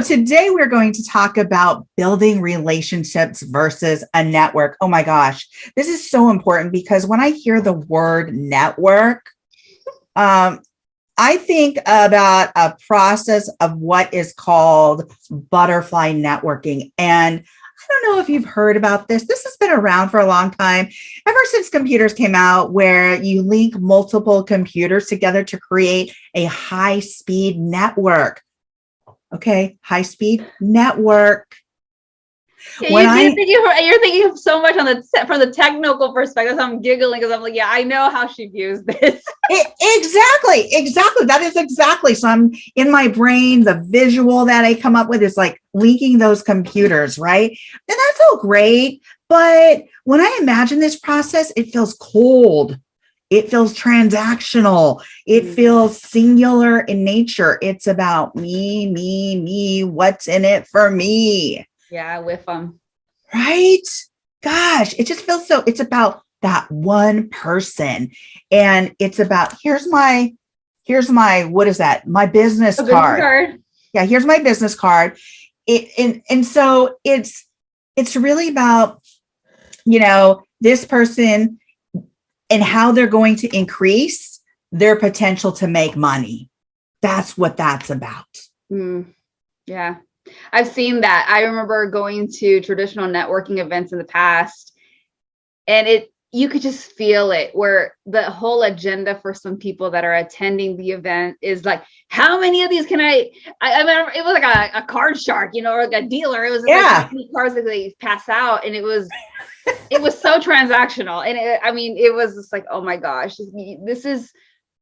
today we're going to talk about building relationships versus a network. Oh my gosh, this is so important because when I hear the word network, I think about a process of what is called butterfly networking. And I don't know if you've heard about this. This has been around for a long time, ever since computers came out, where you link multiple computers together to create a high-speed network. Okay, high-speed network. Yeah, you're thinking of so much from the technical perspective. So I'm giggling because I'm like, yeah, I know how she views this. Exactly. That is exactly. So I'm in my brain, the visual that I come up with is like linking those computers, right? And that's all great. But when I imagine this process, it feels cold. It feels transactional. It feels singular in nature. It's about me, what's in it for me. Yeah, with them. Right? Gosh, it just feels so, it's about that one person. And it's about, here's my, what is that? My business card. Yeah, here's my business card. And so it's really about, this person and how they're going to increase their potential to make money. That's what that's about. Yeah. I've seen that. I remember going to traditional networking events in the past, and you could just feel it, where the whole agenda for some people that are attending the event is like, how many of these can I remember it was like a card shark, or like a dealer. It was like how many cards that they pass out, and it was so transactional. And it was just like, oh my gosh, this is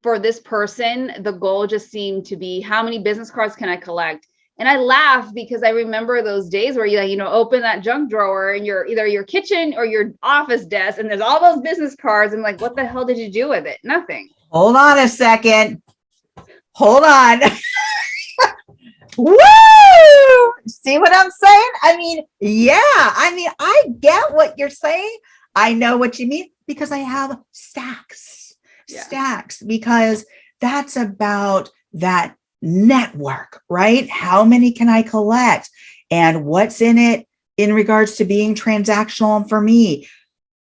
for this person. The goal just seemed to be, how many business cards can I collect? And I laugh because I remember those days where you open that junk drawer in either your kitchen or your office desk, and there's all those business cards. And like, what the hell did you do with it? Nothing. Hold on a second. Hold on. Woo! See what I'm saying? I get what you're saying. I know what you mean because I have stacks, because that's about that network, right? How many can I collect and what's in it in regards to being transactional for me?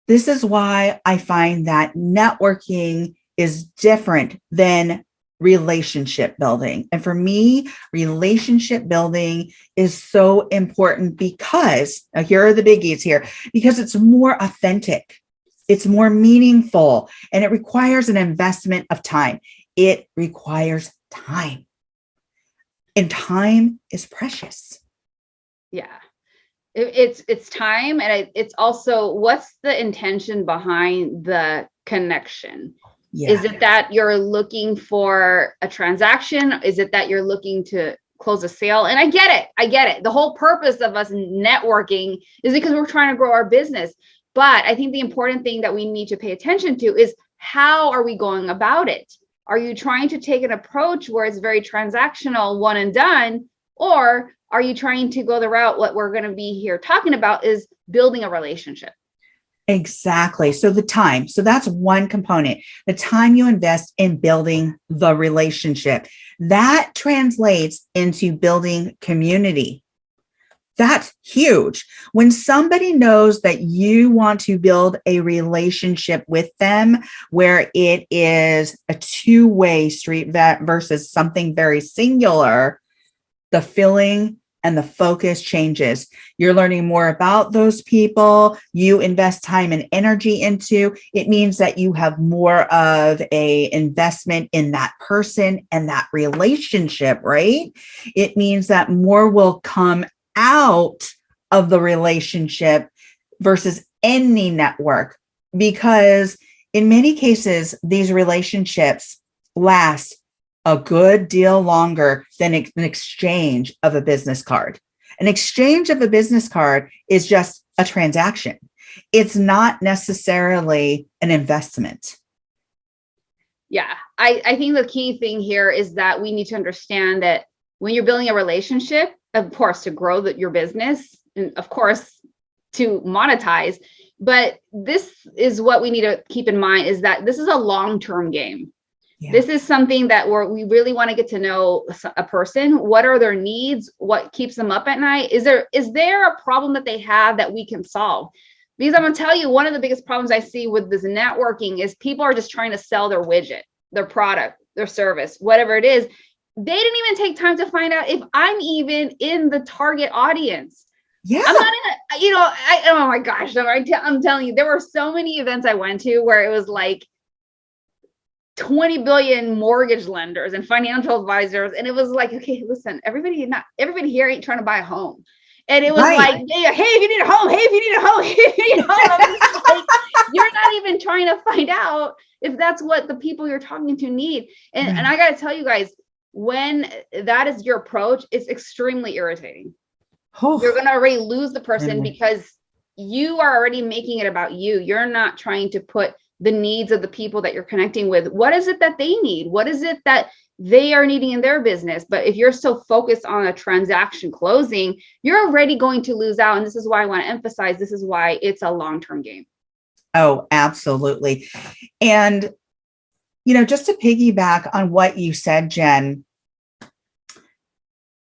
This is why I find that networking is different than relationship building. And for me, relationship building is so important because, now here are the biggies here, because it's more authentic, it's more meaningful, and it requires an investment of time. It requires time. And time is precious. Yeah. It's time. And it's also, what's the intention behind the connection? Yeah. Is it that you're looking for a transaction? Is it that you're looking to close a sale? And I get it. The whole purpose of us networking is because we're trying to grow our business. But I think the important thing that we need to pay attention to is, how are we going about it? Are you trying to take an approach where it's very transactional, one and done? Or are you trying to go the route, what we're going to be here talking about is building a relationship? Exactly. So the time. So that's one component. The time you invest in building the relationship. That translates into building community. That's huge. When somebody knows that you want to build a relationship with them where it is a two-way street versus something very singular, the feeling and the focus changes. You're learning more about those people. You invest time and energy into it, means that you have more of a investment in that person and that relationship, right? It means that more will come out of the relationship versus any network, because in many cases, these relationships last a good deal longer than an exchange of a business card. An exchange of a business card is just a transaction. It's not necessarily an investment. Yeah, I think the key thing here is that we need to understand that when you're building a relationship, of course, to grow your business, and of course, to monetize, but this is what we need to keep in mind, is that this is a long-term game. Yeah. This is something that we really want to get to know a person. What are their needs? What keeps them up at night? Is there a problem that they have that we can solve? Because I'm going to tell you, one of the biggest problems I see with this networking is people are just trying to sell their widget, their product, their service, whatever it is. They didn't even take time to find out if I'm even in the target audience. Yeah. I'm not in oh my gosh. I'm telling you, there were so many events I went to where it was like 20 billion mortgage lenders and financial advisors. And it was like, okay, listen, everybody here ain't trying to buy a home. And it was like, hey, if you need a home, hey, if you need a home, hey, if you need a home. Like, you're not even trying to find out if that's what the people you're talking to need. And I got to tell you guys, when that is your approach, it's extremely irritating. You're going to already lose the person because you are already making it about you. You're not trying to put the needs of the people that you're connecting with. What is it that they need? What is it that they are needing in their business? But if you're so focused on a transaction closing, you're already going to lose out. And this is why I want to emphasize, this is why it's a long-term game. Oh, absolutely. And, just to piggyback on what you said, Jen,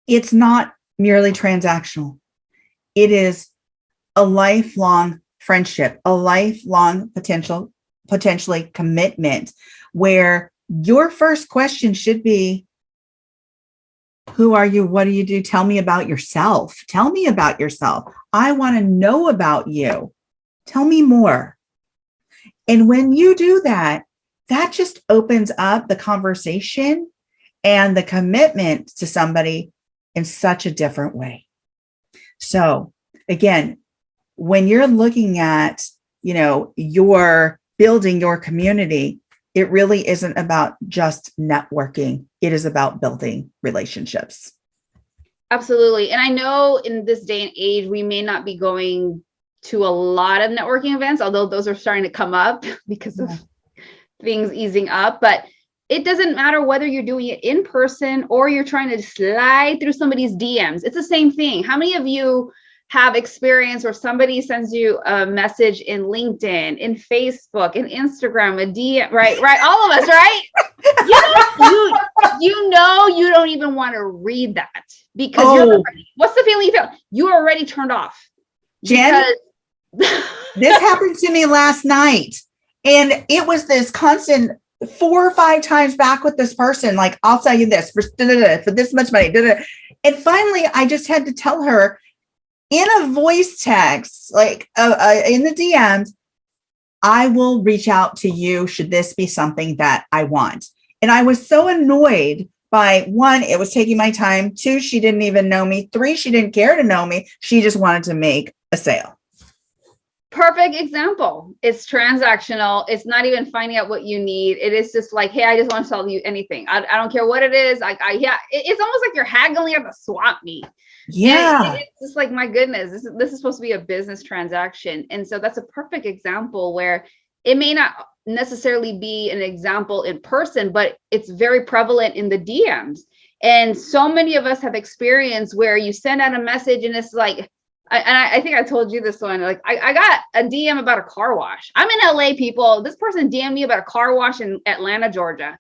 it's not merely transactional. It is a lifelong friendship, a lifelong potentially commitment, where your first question should be, who are you? What do you do? Tell me about yourself. Tell me about yourself. I want to know about you. Tell me more. And when you do that, that just opens up the conversation and the commitment to somebody in such a different way. So again, when you're looking at, you're building your community, it really isn't about just networking. It is about building relationships. Absolutely. And I know in this day and age, we may not be going to a lot of networking events, although those are starting to come up because of things easing up. But it doesn't matter whether you're doing it in person or you're trying to slide through somebody's DMs. It's the same thing. How many of you have experience where somebody sends you a message in LinkedIn, in Facebook, in Instagram, a DM, right? All of us, right? You don't even want to read that because what's the feeling you feel? You are already turned off. Jen, this happened to me last night. And it was this constant 4 or 5 times back with this person. Like, I'll tell you this for this much money. And finally, I just had to tell her in a voice text, like in the DMs, I will reach out to you should this be something that I want. And I was so annoyed by, 1, it was taking my time. 2, she didn't even know me. 3, she didn't care to know me. She just wanted to make a sale. Perfect example. It's transactional. It's not even finding out what you need. It is just like, hey, I just want to sell you anything. I don't care what it is. It's almost like you're haggling at the swap meet. Yeah. And it's just like, my goodness, this is supposed to be a business transaction. And so that's a perfect example where it may not necessarily be an example in person, but it's very prevalent in the DMs. And so many of us have experienced where you send out a message and it's like, I think I told you this one, like I got a DM about a car wash. I'm in LA, people. This person DM'd me about a car wash in Atlanta, Georgia.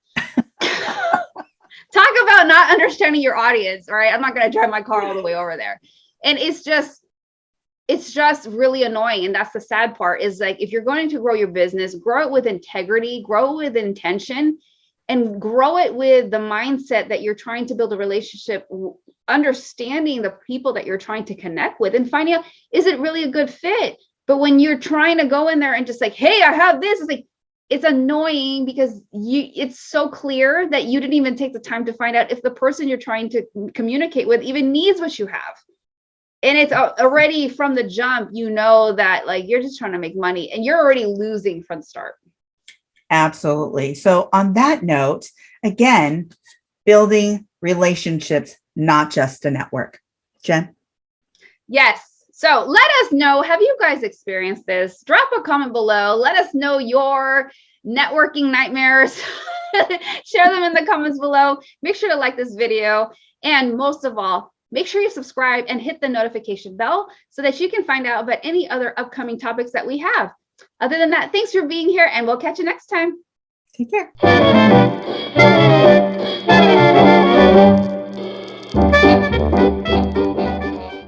Talk about not understanding your audience, right? I'm not going to drive my car all the way over there. And it's just really annoying. And that's the sad part, is like, if you're going to grow your business, grow it with integrity, grow it with intention, and grow it with the mindset that you're trying to build a relationship, understanding the people that you're trying to connect with and finding out, is it really a good fit? But when you're trying to go in there and just like, hey, I have this, it's like, it's annoying because it's so clear that you didn't even take the time to find out if the person you're trying to communicate with even needs what you have. And it's already from the jump, that like, you're just trying to make money and you're already losing from the start. Absolutely. So on that note, again, building relationships, not just a network. Jen? Yes. So let us know, have you guys experienced this? Drop a comment below. Let us know your networking nightmares. Share them in the comments below. Make sure to like this video. And most of all, make sure you subscribe and hit the notification bell so that you can find out about any other upcoming topics that we have. Other than that, thanks for being here and we'll catch you next time. Take care.